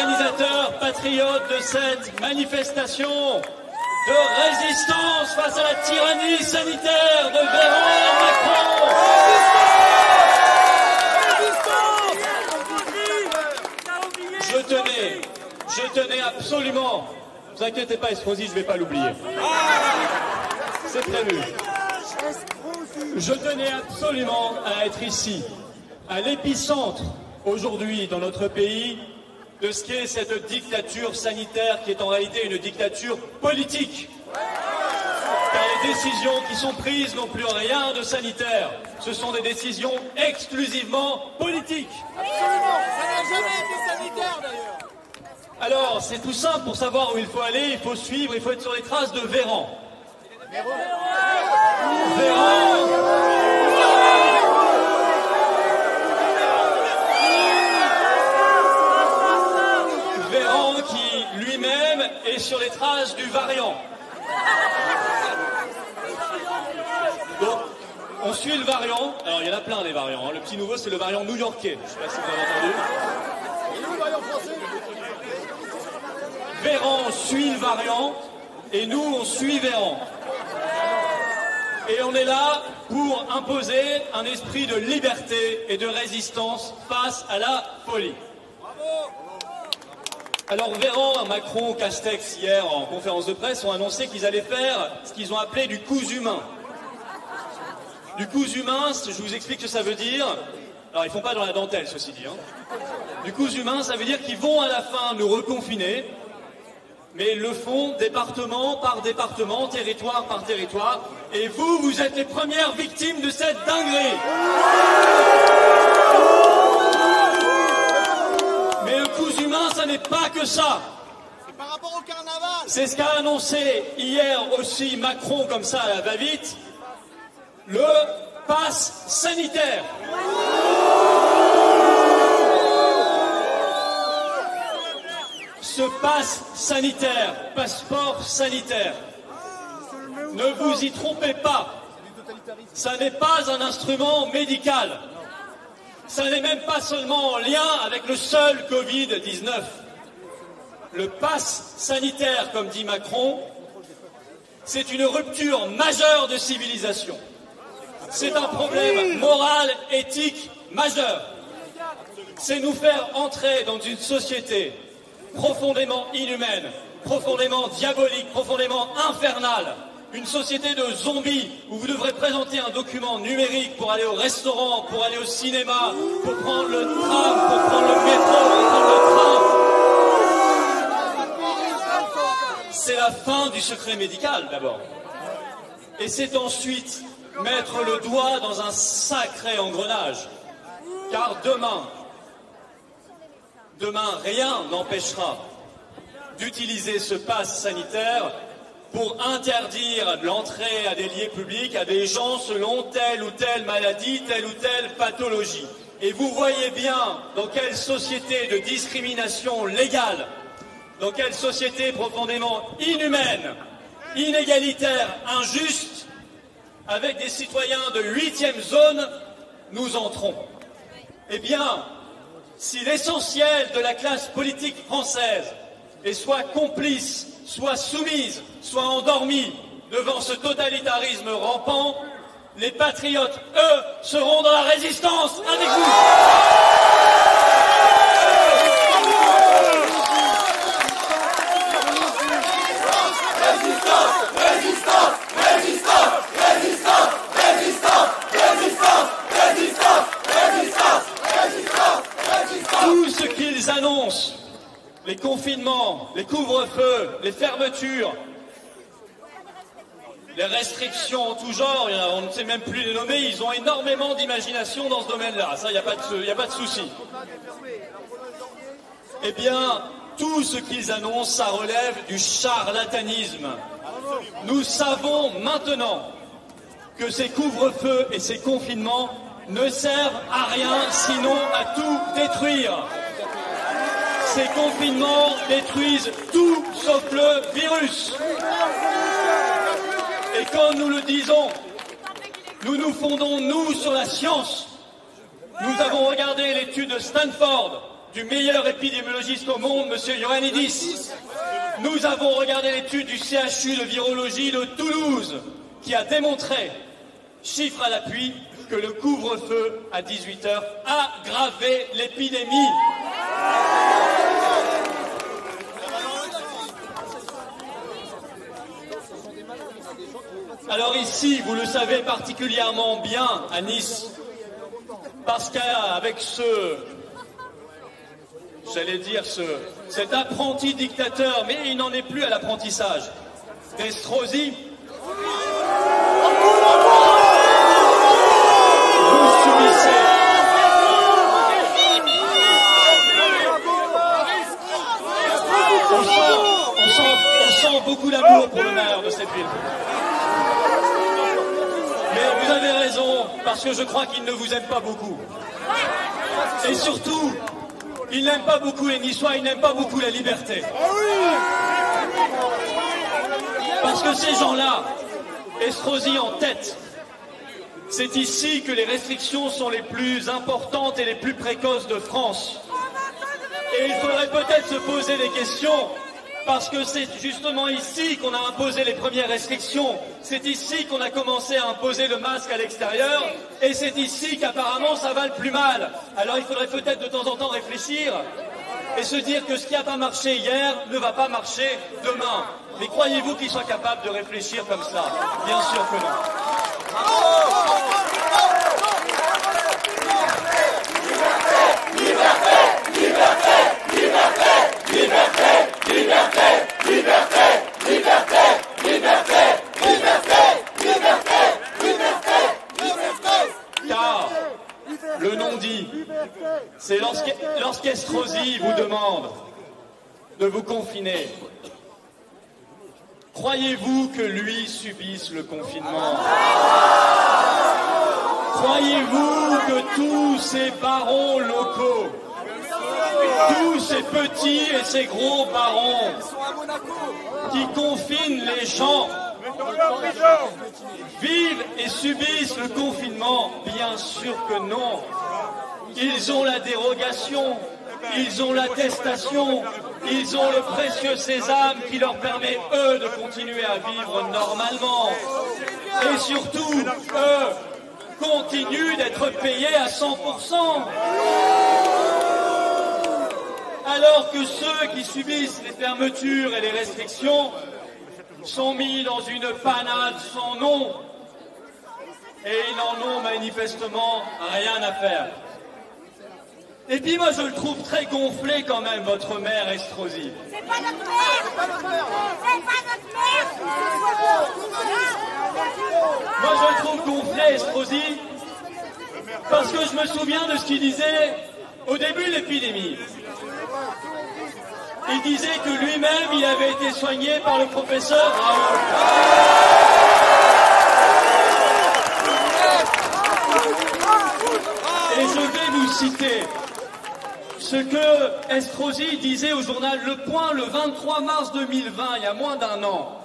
organisateurs patriotes de cette manifestation de résistance face à la tyrannie sanitaire de Véran Macron. Je tenais absolument, ne vous inquiétez pas Estrosi, je ne vais pas l'oublier. C'est prévu. Je tenais absolument à être ici, à l'épicentre, aujourd'hui, dans notre pays, de ce qu'est cette dictature sanitaire qui est en réalité une dictature politique. Car les décisions qui sont prises n'ont plus rien de sanitaire. Ce sont des décisions exclusivement politiques. Absolument, ça n'a jamais été sanitaire d'ailleurs. Alors, c'est tout simple, pour savoir où il faut aller, il faut suivre, il faut être sur les traces de Véran. Véran qui lui-même est sur les traces du variant. Donc, on suit le variant. Alors, il y en a plein des variants. Hein. Le petit nouveau, c'est le variant new-yorkais. Je ne sais pas si vous avez entendu. Et nous, le variant français. Véran suit le variant et nous, on suit Véran. Et on est là pour imposer un esprit de liberté et de résistance face à la folie. Alors Véran, Macron, Castex, hier en conférence de presse, ont annoncé qu'ils allaient faire ce qu'ils ont appelé du cousu humain. Du cousu humain, je vous explique ce que ça veut dire. Alors ils font pas dans la dentelle, ceci dit. Hein. Du cousu humain, ça veut dire qu'ils vont à la fin nous reconfiner, mais ils le font département par département, territoire par territoire. Et vous, vous êtes les premières victimes de cette dinguerie. Mais le cousu humain, ça n'est pas que ça. C'est par rapport au carnaval. C'est ce qu'a annoncé hier aussi Macron, comme ça, à la va-vite, le pass sanitaire. Ce pass sanitaire, passeport sanitaire, ne vous y trompez pas, ça n'est pas un instrument médical, ça n'est même pas seulement en lien avec le seul Covid-19. Le pass sanitaire, comme dit Macron, c'est une rupture majeure de civilisation. C'est un problème moral, éthique majeur. C'est nous faire entrer dans une société profondément inhumaine, profondément diabolique, profondément infernale. Une société de zombies où vous devrez présenter un document numérique pour aller au restaurant, pour aller au cinéma, pour prendre le tram, pour prendre le métro, pour prendre le train. C'est la fin du secret médical d'abord. Et c'est ensuite mettre le doigt dans un sacré engrenage. Car demain, rien n'empêchera d'utiliser ce pass sanitaire pour interdire l'entrée à des lieux publics à des gens selon telle ou telle maladie, telle ou telle pathologie. Et vous voyez bien dans quelle société de discrimination légale, dans quelle société profondément inhumaine, inégalitaire, injuste, avec des citoyens de 8e zone, nous entrons. Eh bien, si l'essentiel de la classe politique française est soit complice, soit soumise, soit endormie devant ce totalitarisme rampant, les patriotes, eux, seront dans la résistance avec vous. Tout ce qu'ils annoncent, les confinements, les couvre-feux, les fermetures, les restrictions en tout genre, on ne sait même plus les nommer, ils ont énormément d'imagination dans ce domaine-là, ça, il n'y a pas de souci. Eh bien, tout ce qu'ils annoncent, ça relève du charlatanisme. Nous savons maintenant que ces couvre-feux et ces confinements ne servent à rien sinon à tout détruire. Ces confinements détruisent tout sauf le virus. Et comme nous le disons, nous nous fondons, nous, sur la science. Nous avons regardé l'étude de Stanford du meilleur épidémiologiste au monde, M. Ioannidis. Nous avons regardé l'étude du CHU de virologie de Toulouse qui a démontré, chiffre à l'appui, que le couvre-feu à 18 h a aggravé l'épidémie. Alors ici, vous le savez particulièrement bien à Nice, parce qu'avec cet apprenti dictateur, mais il n'en est plus à l'apprentissage, d'Estrosi, vous subissez. On sent beaucoup d'amour pour le maire de cette ville. Mais vous avez raison, parce que je crois qu'il ne vous aime pas beaucoup. Et surtout, il n'aime pas beaucoup les Niçois, il n'aime pas beaucoup la liberté. Parce que ces gens-là, Estrosi en tête, c'est ici que les restrictions sont les plus importantes et les plus précoces de France. Et il faudrait peut-être se poser des questions, parce que c'est justement ici qu'on a imposé les premières restrictions, c'est ici qu'on a commencé à imposer le masque à l'extérieur, et c'est ici qu'apparemment ça va le plus mal. Alors il faudrait peut-être de temps en temps réfléchir et se dire que ce qui n'a pas marché hier ne va pas marcher demain. Mais croyez-vous qu'il soit capable de réfléchir comme ça? Bien sûr que non. Car le non-dit, c'est lorsqu'Estrosi vous demande de vous confiner. Croyez-vous que lui subisse le confinement? Croyez-vous que tous ces barons locaux, tous ces petits et ces gros barons qui confinent les gens, vivent et subissent le confinement? Bien sûr que non. Ils ont la dérogation, ils ont l'attestation, ils ont le précieux sésame qui leur permet, eux, de continuer à vivre normalement. Et surtout, eux continuent d'être payés à 100%. Alors que ceux qui subissent les fermetures et les restrictions sont mis dans une panade sans nom. Et ils n'en ont manifestement rien à faire. Et puis moi je le trouve très gonflé quand même, votre maire Estrosi. C'est pas notre maire! C'est pas notre maire! Moi je le trouve gonflé, Estrosi, parce que je me souviens de ce qu'il disait au début de l'épidémie. Il disait que lui-même il avait été soigné par le professeur Raoult. Et je vais vous citer ce que Estrosi disait au journal Le Point le 23 mars 2020, il y a moins d'un an.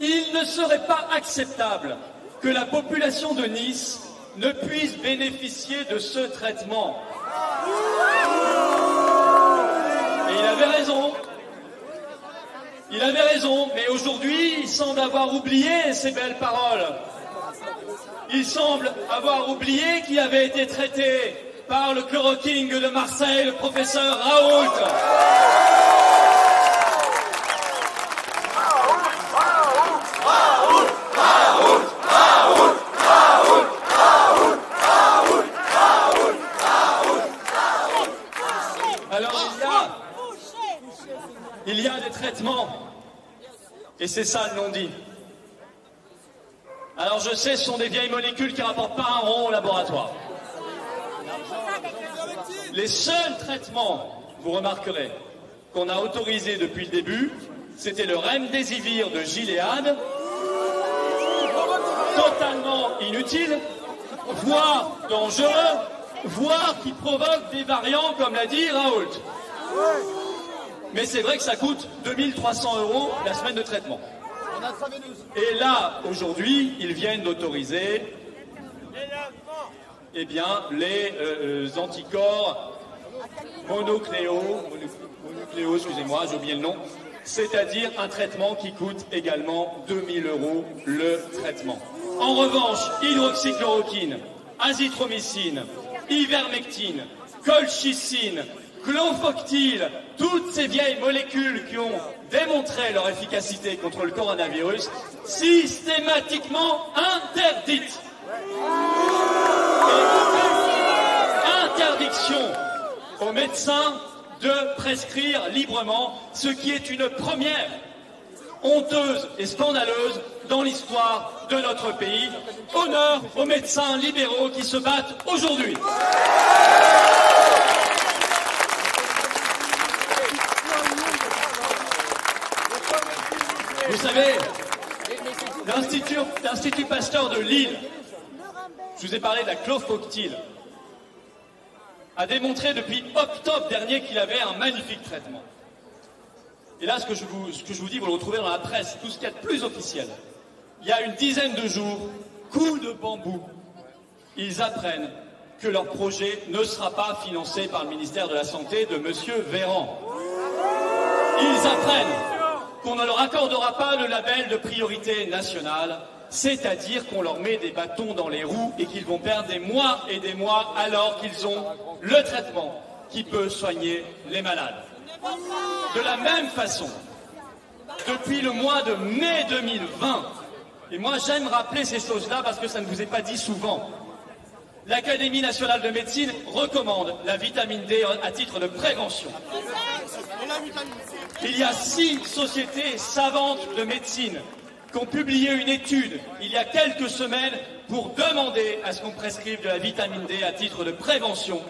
Il ne serait pas acceptable que la population de Nice ne puisse bénéficier de ce traitement. Et il avait raison. Il avait raison, mais aujourd'hui, il semble avoir oublié ces belles paroles. Il semble avoir oublié qu'il avait été traité par le chloroking de Marseille, le professeur Raoult. Alors il y a des traitements, et c'est ça le non-dit. Alors je sais, ce sont des vieilles molécules qui ne rapportent pas un rond au laboratoire. Les seuls traitements, vous remarquerez, qu'on a autorisés depuis le début, c'était le Remdesivir de Gilead, totalement inutile, voire dangereux, voire qui provoque des variants, comme l'a dit Raoult. Mais c'est vrai que ça coûte 2300 € la semaine de traitement. Et là, aujourd'hui, ils viennent d'autoriser les anticorps monocléo, excusez-moi, j'ai oublié le nom, c'est-à-dire un traitement qui coûte également 2000 € le traitement. En revanche, hydroxychloroquine, azithromycine, ivermectine, colchicine, clofoctyle, toutes ces vieilles molécules qui ont démontré leur efficacité contre le coronavirus, systématiquement interdites. Et interdiction aux médecins de prescrire librement, ce qui est une première honteuse et scandaleuse dans l'histoire de notre pays. Honneur aux médecins libéraux qui se battent aujourd'hui. Vous savez, l'Institut Pasteur de Lille, je vous ai parlé de la clofoctyle, a démontré depuis octobre dernier qu'il avait un magnifique traitement. Et là, ce que je vous dis, vous le retrouvez dans la presse, tout ce qu'il y a de plus officiel. Il y a une dizaine de jours, coup de bambou, ils apprennent que leur projet ne sera pas financé par le ministère de la Santé de M. Véran. Ils apprennent qu'on ne leur accordera pas le label de priorité nationale, c'est-à-dire qu'on leur met des bâtons dans les roues et qu'ils vont perdre des mois et des mois alors qu'ils ont le traitement qui peut soigner les malades. De la même façon, depuis le mois de mai 2020, et moi j'aime rappeler ces choses-là parce que ça ne vous est pas dit souvent, l'Académie nationale de médecine recommande la vitamine D à titre de prévention. Il y a 6 sociétés savantes de médecine qui ont publié une étude il y a quelques semaines pour demander à ce qu'on prescrive de la vitamine D à titre de prévention.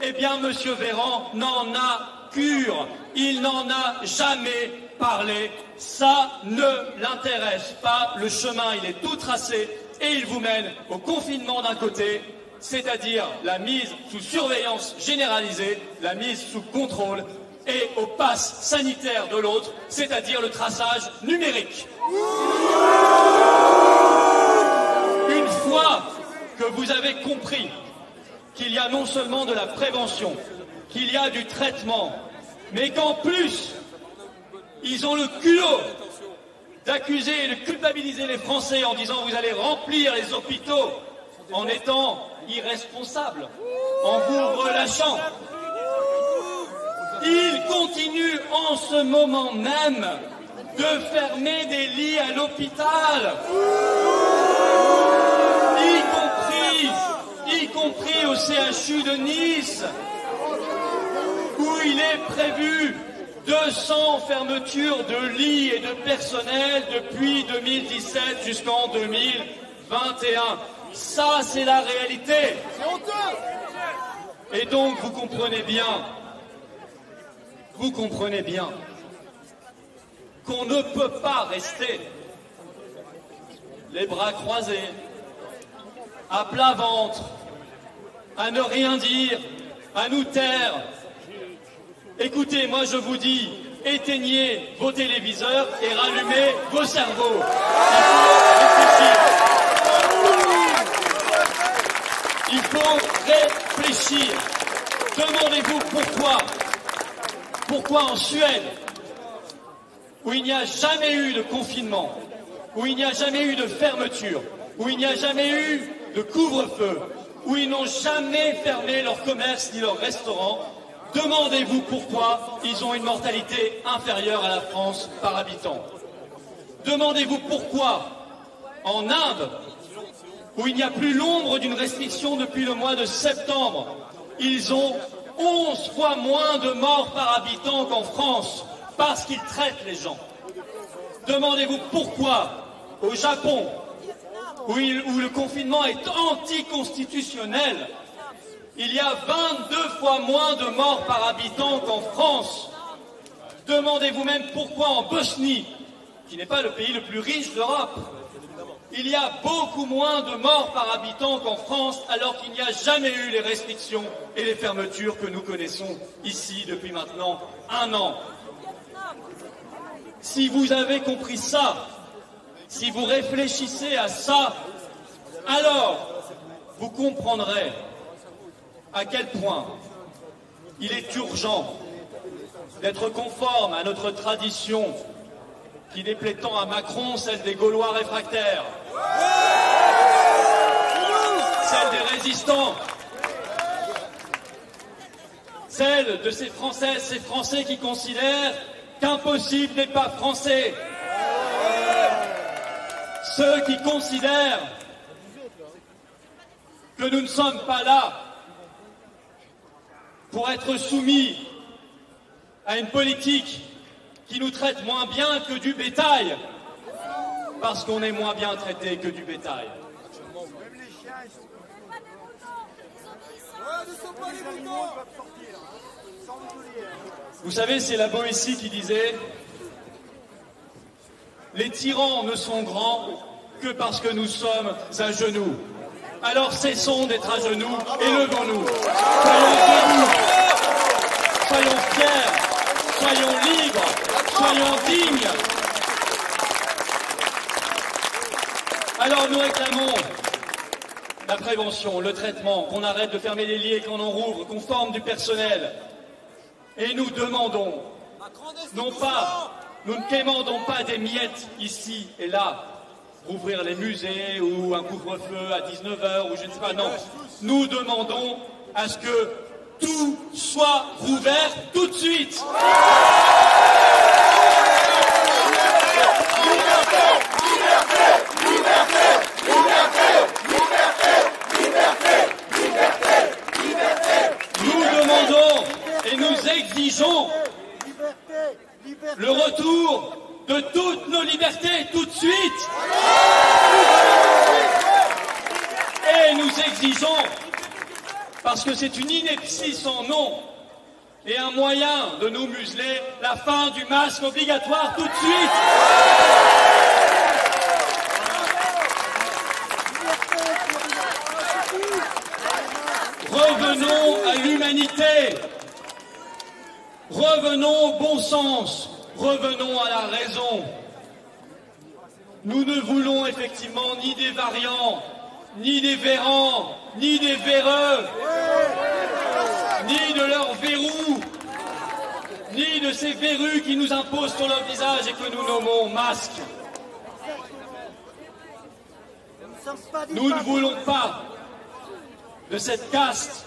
Eh bien, M. Véran n'en a cure. Il n'en a jamais parlé. Ça ne l'intéresse pas. Le chemin, il est tout tracé et il vous mène au confinement d'un côté, c'est-à-dire la mise sous surveillance généralisée, la mise sous contrôle, et au pass sanitaire de l'autre, c'est-à-dire le traçage numérique. Une fois que vous avez compris qu'il y a non seulement de la prévention, qu'il y a du traitement, mais qu'en plus, ils ont le culot d'accuser et de culpabiliser les Français en disant vous allez remplir les hôpitaux en étant irresponsables, en vous relâchant. Ils continuent en ce moment même de fermer des lits à l'hôpital, y compris au CHU de Nice, où il est prévu 200 fermetures de lits et de personnel depuis 2017 jusqu'en 2021. Ça, c'est la réalité. Et donc, vous comprenez bien qu'on ne peut pas rester les bras croisés, à plat ventre, à ne rien dire, à nous taire. Écoutez, moi je vous dis, éteignez vos téléviseurs et rallumez vos cerveaux. Il faut réfléchir. Demandez-vous pourquoi en Suède, où il n'y a jamais eu de confinement, où il n'y a jamais eu de fermeture, où il n'y a jamais eu de couvre-feu, où ils n'ont jamais fermé leur commerce ni leur restaurant, demandez-vous pourquoi ils ont une mortalité inférieure à la France par habitant. Demandez-vous pourquoi en Inde, où il n'y a plus l'ombre d'une restriction depuis le mois de septembre, ils ont 11 fois moins de morts par habitant qu'en France, parce qu'ils traitent les gens. Demandez-vous pourquoi au Japon, où le confinement est anticonstitutionnel, il y a 22 fois moins de morts par habitant qu'en France. Demandez-vous même pourquoi en Bosnie, qui n'est pas le pays le plus riche d'Europe, il y a beaucoup moins de morts par habitant qu'en France, alors qu'il n'y a jamais eu les restrictions et les fermetures que nous connaissons ici depuis maintenant 1 an. Si vous avez compris ça, si vous réfléchissez à ça, alors vous comprendrez à quel point Il est urgent d'être conforme à notre tradition qui déplaît tant à Macron, celle des Gaulois réfractaires, celle des résistants, celle de ces Françaises, ces Français qui considèrent qu'impossible n'est pas français, ceux qui considèrent que nous ne sommes pas là pour être soumis à une politique qui nous traite moins bien que du bétail, parce qu'on est moins bien traité que du bétail. Vous savez, c'est la Boétie qui disait « Les tyrans ne sont grands que parce que nous sommes à genoux. Alors cessons d'être à genoux et levons-nous. Soyons debout, soyons fiers, soyons libres, soyons dignes. » Alors nous réclamons la prévention, le traitement, qu'on arrête de fermer les lits et qu'on en rouvre, qu'on forme du personnel. Et nous demandons, non pas, nous ne quémandons pas des miettes ici et là, rouvrir les musées ou un couvre-feu à 19h ou je ne sais pas, non. Nous demandons à ce que tout soit rouvert tout de suite. Nous demandons et nous exigeons le retour de toutes nos libertés tout de suite. Et nous exigeons, parce que c'est une ineptie sans nom et un moyen de nous museler, la fin du masque obligatoire tout de suite. Revenons à l'humanité, revenons au bon sens, revenons à la raison. Nous ne voulons effectivement ni des variants, ni des vérants, ni des véreux, ni de leurs verrous, ni de ces verrues qui nous imposent sur leur visage et que nous nommons masques. Nous ne voulons pas de cette caste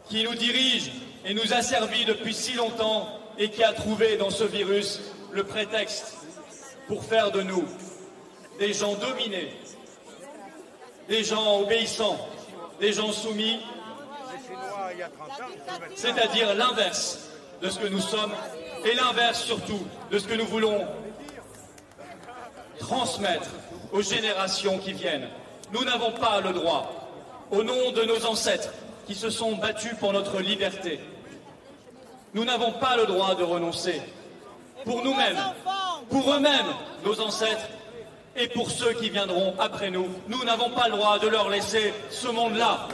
qui nous dirige et nous a servi depuis si longtemps et qui a trouvé dans ce virus le prétexte pour faire de nous des gens dominés, des gens obéissants, des gens soumis, c'est-à-dire l'inverse de ce que nous sommes et l'inverse surtout de ce que nous voulons transmettre aux générations qui viennent. Nous n'avons pas le droit, au nom de nos ancêtres qui se sont battus pour notre liberté, nous n'avons pas le droit de renoncer pour nous-mêmes, pour eux-mêmes, nos ancêtres, et pour ceux qui viendront après nous. Nous n'avons pas le droit de leur laisser ce monde-là.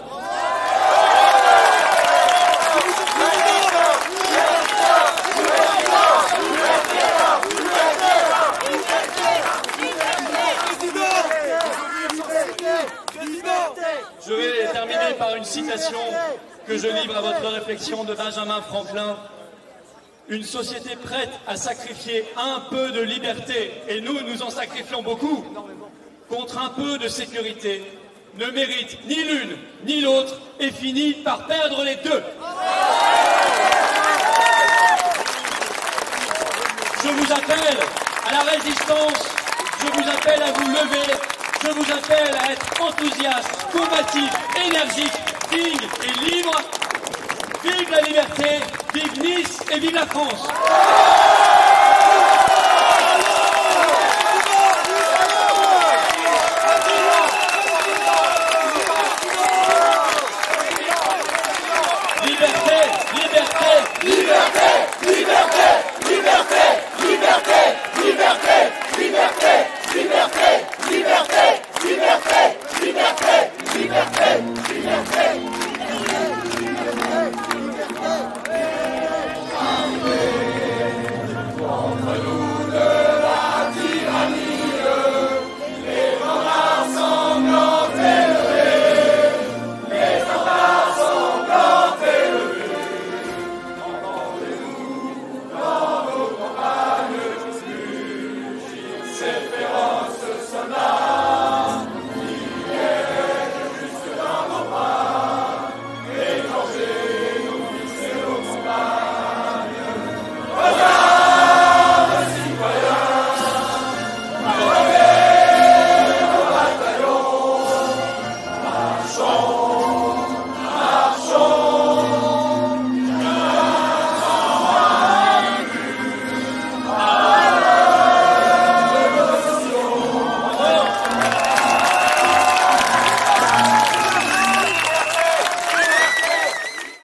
Je vais terminer par une citation que je livre à votre réflexion de Benjamin Franklin. Une société prête à sacrifier un peu de liberté, et nous en sacrifions beaucoup, contre un peu de sécurité, ne mérite ni l'une ni l'autre et finit par perdre les deux. Je vous appelle à la résistance, je vous appelle à vous lever, je vous appelle à être enthousiaste, combatif, énergique, digne et libre. Vive la liberté, vive Nice et vive la France!